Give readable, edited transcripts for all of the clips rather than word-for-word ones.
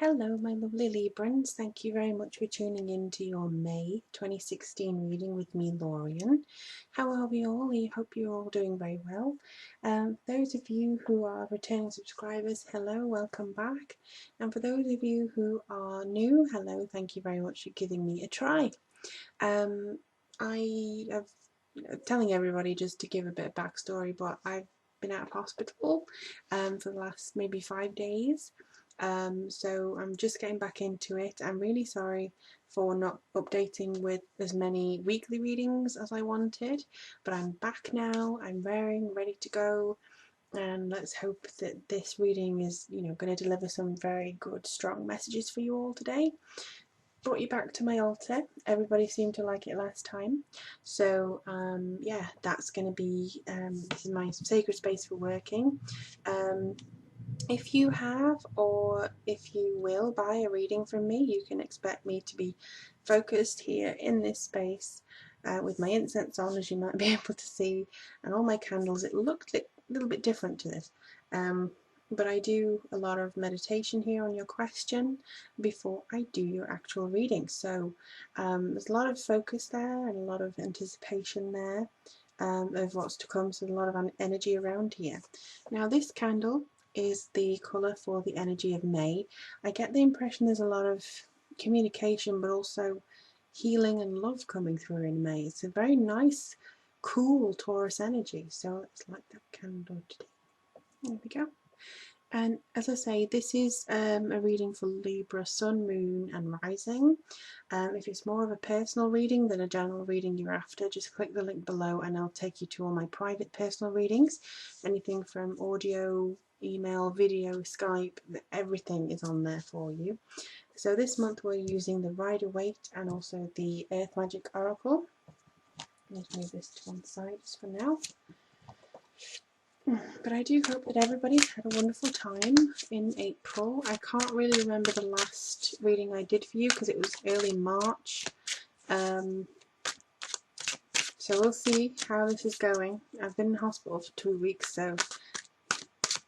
Hello my lovely Librans, thank you very much for tuning in to your May 2016 reading with me, Lorien. How are we all? I hope you're all doing very well. Those of you who are returning subscribers, hello, welcome back. And for those of you who are new, hello, thank you very much for giving me a try. I have telling everybody just to give a bit of backstory, but I've been out of hospital for the last maybe 5 days. So I'm just getting back into it. I'm really sorry for not updating with as many weekly readings as I wanted, but I'm back now. I'm ready to go, and let's hope that this reading is, going to deliver some very good, strong messages for you all today. Brought you back to my altar. Everybody seemed to like it last time, so yeah, that's going to be this is my sacred space for working. If you have, or if you will buy a reading from me, you can expect me to be focused here in this space with my incense on, as you might be able to see, and all my candles. It looked a little bit different to this, but I do a lot of meditation here on your question before I do your actual reading. So there's a lot of focus there and a lot of anticipation there of what's to come, so a lot of energy around here. Now this candle is the colour for the energy of May. I get the impression there's a lot of communication, but also healing and love coming through in May. It's a very nice, cool Taurus energy. So let's light that candle today. There we go. And as I say, this is a reading for Libra, Sun, Moon and Rising. If it's more of a personal reading than a general reading you're after, just click the link below and I'll take you to all my private personal readings. Anything from audio, email, video, Skype, everything is on there for you. So this month we're using the Rider-Waite and also the Earth Magic Oracle. Let's move this to one side just for now. But I do hope that everybody's had a wonderful time in April. I can't really remember the last reading I did for you because it was early March. So we'll see how this is going. I've been in hospital for 2 weeks, so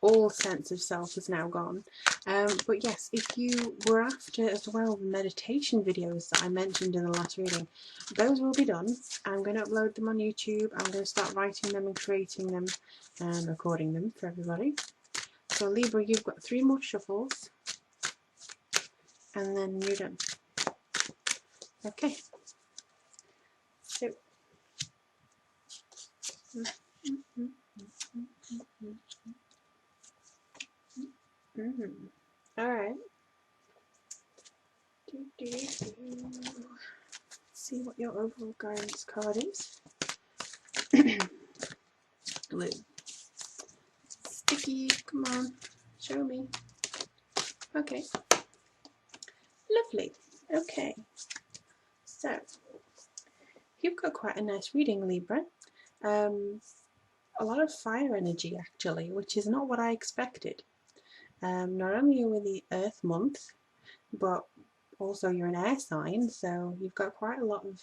all sense of self is now gone. But yes, if you were after as well the meditation videos that I mentioned in the last reading, those will be done. I'm going to upload them on YouTube. I'm going to start writing them and creating them and recording them for everybody. So Libra, you've got 3 more shuffles and then you're done. Okay. So alright. See what your overall guidance card is. Blue. Sticky, come on, show me. Okay. Lovely. Okay. So, you've got quite a nice reading, Libra. A lot of fire energy, actually, which is not what I expected. Not only are we the Earth month, but also you're an air sign, so you've got quite a lot of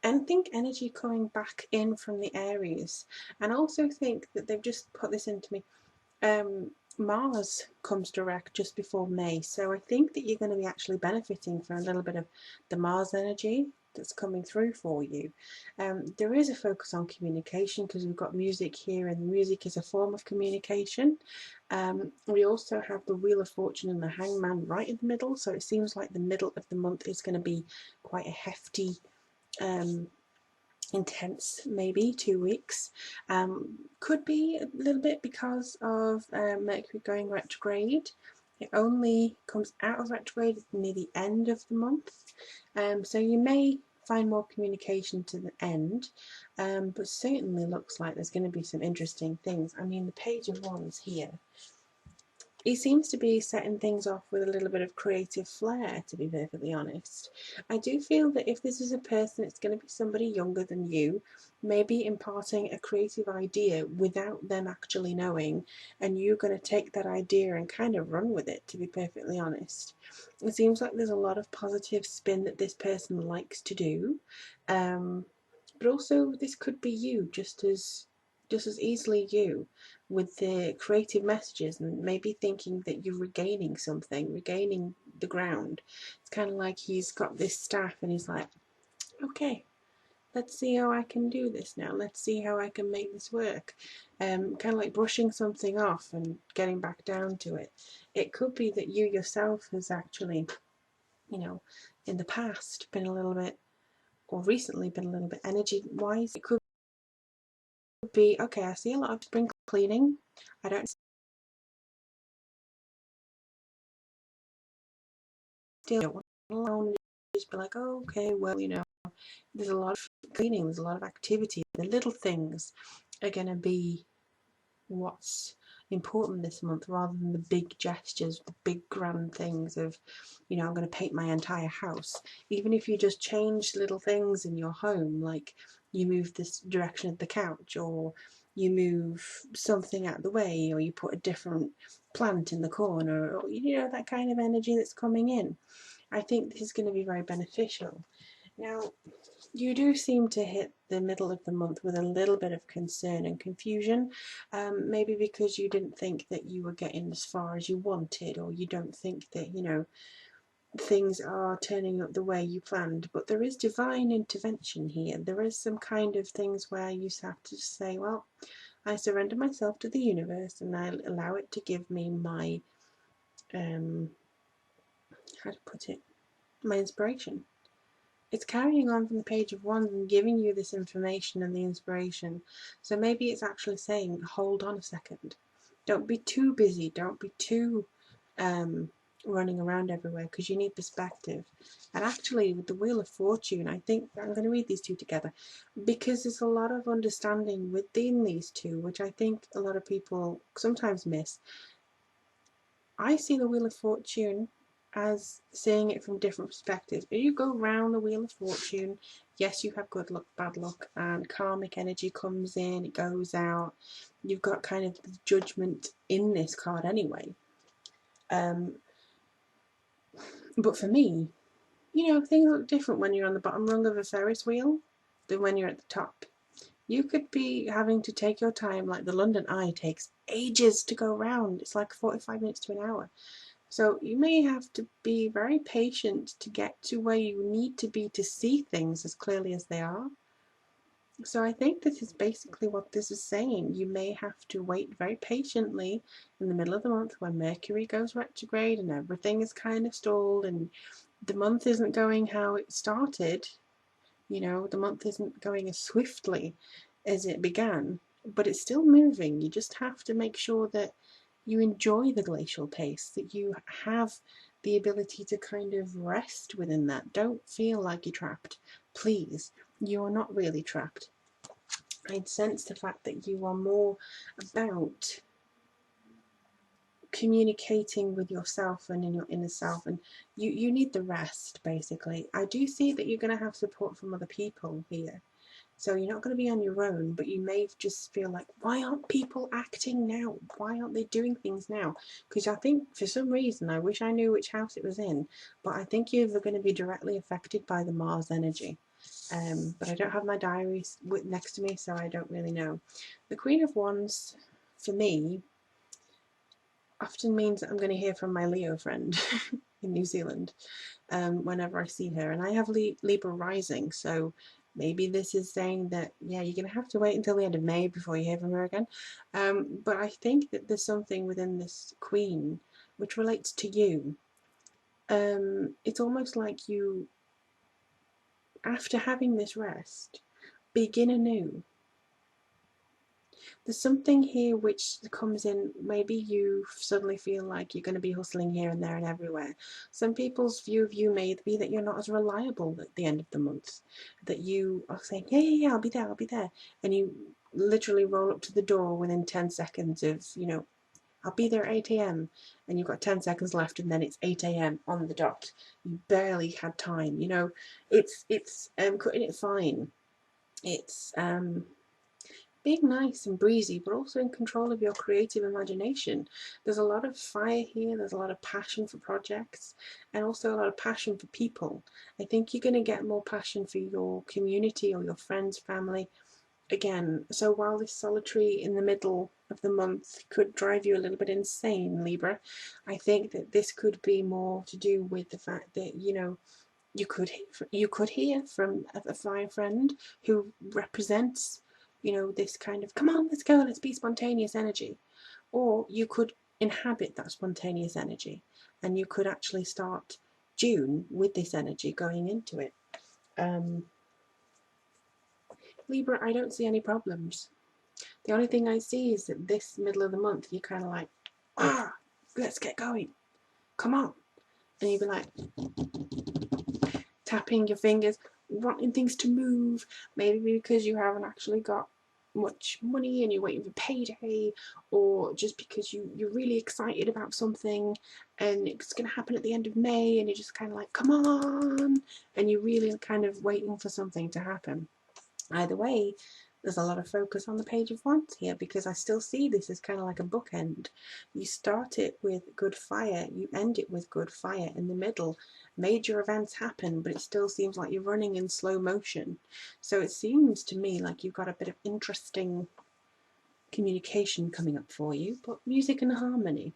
I think energy coming back in from the Aries. And I also think that they've just put this into me. Mars comes direct just before May, so I think that you're going to be actually benefiting from a little bit of the Mars energy that's coming through for you. There is a focus on communication because we've got music here, and music is a form of communication. We also have the Wheel of Fortune and the Hangman right in the middle, so it seems like the middle of the month is going to be quite a hefty, intense, maybe 2 weeks. Could be a little bit because of Mercury going retrograde. It only comes out of retrograde near the end of the month, so you may find more communication to the end, but certainly looks like there's going to be some interesting things. I mean, the Page of Wands here, he seems to be setting things off with a little bit of creative flair, to be perfectly honest. I do feel that if this is a person, it's going to be somebody younger than you, maybe imparting a creative idea without them actually knowing, and you're going to take that idea and kind of run with it, to be perfectly honest. It seems like there's a lot of positive spin that this person likes to do, but also this could be you, just as easily you. with the creative messages, and maybe thinking that you're regaining something, regaining the ground. It's kind of like he's got this staff and he's like, okay, let's see how I can do this now. Let's see how I can make this work. Kind of like brushing something off and getting back down to it. It could be that you yourself has actually, in the past been a little bit, or recently been a little bit energy wise. It could be, okay, I see a lot of spring cleaning. I don't still alone, just be like, oh, okay, well, there's a lot of cleaning, there's a lot of activity. The little things are going to be what's important this month, rather than the big gestures, the big grand things of, I'm going to paint my entire house. Even if you just change little things in your home, like you move this direction of the couch, or you move something out of the way, or you put a different plant in the corner, or that kind of energy that's coming in. I think this is going to be very beneficial. Now, you do seem to hit the middle of the month with a little bit of concern and confusion, maybe because you didn't think that you were getting as far as you wanted, or you don't think that, things are turning up the way you planned. But there is divine intervention here. There is some kind of things where you have to say, well, I surrender myself to the universe and I allow it to give me my, how to put it, my inspiration. It's carrying on from the Page of Wands and giving you this information and the inspiration. So maybe it's actually saying, hold on a second. Don't be too busy. Don't be too running around everywhere, because you need perspective. And actually, with the Wheel of Fortune, I think I'm going to read these two together, because there's a lot of understanding within these two, which I think a lot of people sometimes miss. I see the Wheel of Fortune as seeing it from different perspectives. If you go round the Wheel of Fortune, yes, you have good luck, bad luck, and karmic energy comes in, it goes out. You've got kind of the judgment in this card anyway. But for me, things look different when you're on the bottom rung of a Ferris wheel than when you're at the top. You could be having to take your time, like the London Eye takes ages to go round. It's like 45 minutes to an hour. So you may have to be very patient to get to where you need to be to see things as clearly as they are. So I think this is basically what this is saying. You may have to wait very patiently in the middle of the month when Mercury goes retrograde and everything is kind of stalled and the month isn't going how it started. The month isn't going as swiftly as it began, but it's still moving. You just have to make sure that you enjoy the glacial pace, that you have the ability to kind of rest within that. Don't feel like you're trapped. Please, you're not really trapped. I'd sense the fact that you are more about communicating with yourself and in your inner self, and you need the rest, basically. I do see that you're going to have support from other people here. So you're not going to be on your own, but you may just feel like, why aren't people acting now? Why aren't they doing things now? Because I think for some reason, I wish I knew which house it was in, but I think you're going to be directly affected by the Mars energy. But I don't have my diary next to me, so I don't really know. The Queen of Wands, for me, often means that I'm going to hear from my Leo friend in New Zealand whenever I see her. And I have Libra rising, so maybe this is saying that, yeah, you're going to have to wait until the end of May before you hear from her again. But I think that there's something within this Queen which relates to you. It's almost like you, after having this rest, begin anew. There's something here which comes in. Maybe you suddenly feel like you're going to be hustling here and there and everywhere. Some people's view of you may be that you're not as reliable at the end of the month, that you are saying, yeah, I'll be there, and you literally roll up to the door within 10 seconds of, I'll be there at 8 a.m. and you've got 10 seconds left and then it's 8 a.m. on the dot. You barely had time, it's cutting it fine. It's being nice and breezy, but also in control of your creative imagination. There's a lot of fire here, there's a lot of passion for projects, and also a lot of passion for people. I think you're going to get more passion for your community or your friends, family, again, so while this solitary in the middle of the month could drive you a little bit insane, Libra, I think that this could be more to do with the fact that, you know, you could hear from a fine friend who represents, you know, this kind of come on, let's go, let's be spontaneous energy, or you could inhabit that spontaneous energy, and you could actually start June with this energy going into it. Libra, I don't see any problems. The only thing I see is that this middle of the month, you're kind of like, let's get going, come on, and you'd be like tapping your fingers, wanting things to move, maybe because you haven't actually got much money and you're waiting for payday, or just because you're really excited about something and it's going to happen at the end of May and you're just kind of like, come on, and you're really kind of waiting for something to happen. Either way, there's a lot of focus on the Page of Wands here, because I still see this as kind of like a bookend. You start it with good fire, you end it with good fire. In the middle, major events happen, but it still seems like you're running in slow motion. So it seems to me like you've got a bit of interesting communication coming up for you, but music and harmony.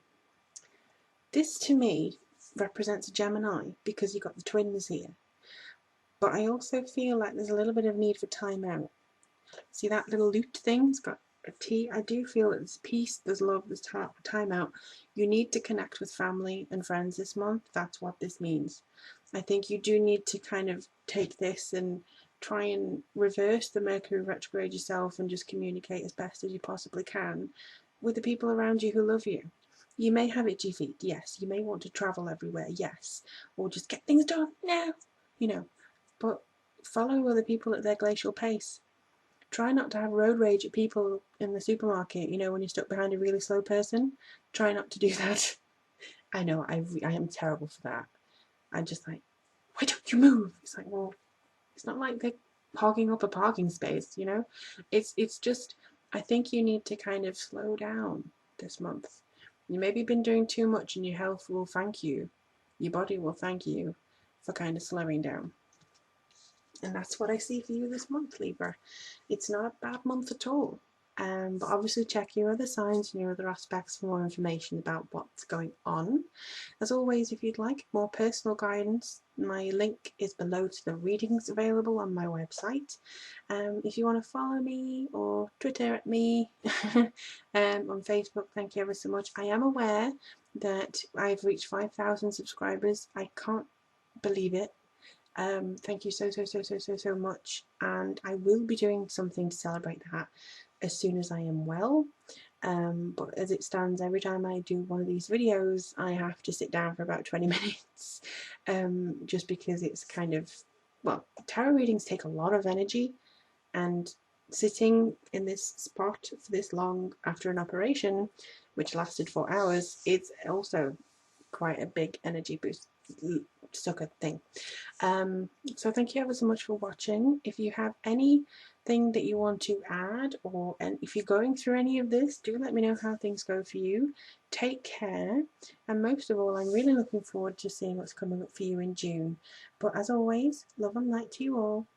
This to me represents a Gemini, because you've got the twins here. But I also feel like there's a little bit of need for time out. See that little lute thing? It's got a T. I do feel that there's peace, there's love, there's time out. You need to connect with family and friends this month. That's what this means. I think you do need to kind of take this and try and reverse the Mercury retrograde yourself and just communicate as best as you possibly can with the people around you who love you. You may have itchy feet, yes. You may want to travel everywhere, yes. Or just get things done now, you know. But follow other people at their glacial pace. Try not to have road rage at people in the supermarket, you know, when you're stuck behind a really slow person. Try not to do that. I know, I am terrible for that. I'm just like, why don't you move? It's like, well, it's not like they're hogging up a parking space, you know? It's just, I think you need to kind of slow down this month. You maybe been doing too much and your health will thank you. Your body will thank you for kind of slowing down. And that's what I see for you this month, Libra. It's not a bad month at all. But obviously check your other signs and your other aspects for more information about what's going on. As always, if you'd like more personal guidance, my link is below to the readings available on my website. If you want to follow me or Twitter at me on Facebook, thank you ever so much. I am aware that I've reached 5,000 subscribers. I can't believe it. Thank you so much, and I will be doing something to celebrate that as soon as I am well. But as it stands, every time I do one of these videos I have to sit down for about 20 minutes, just because it's kind of, well, tarot readings take a lot of energy, and sitting in this spot for this long after an operation which lasted 4 hours, it's also quite a big energy boost sucker thing. So thank you ever so much for watching. If you have anything that you want to add, or and if you're going through any of this, do let me know how things go for you. Take care, and most of all, I'm really looking forward to seeing what's coming up for you in June. But as always, love and light to you all.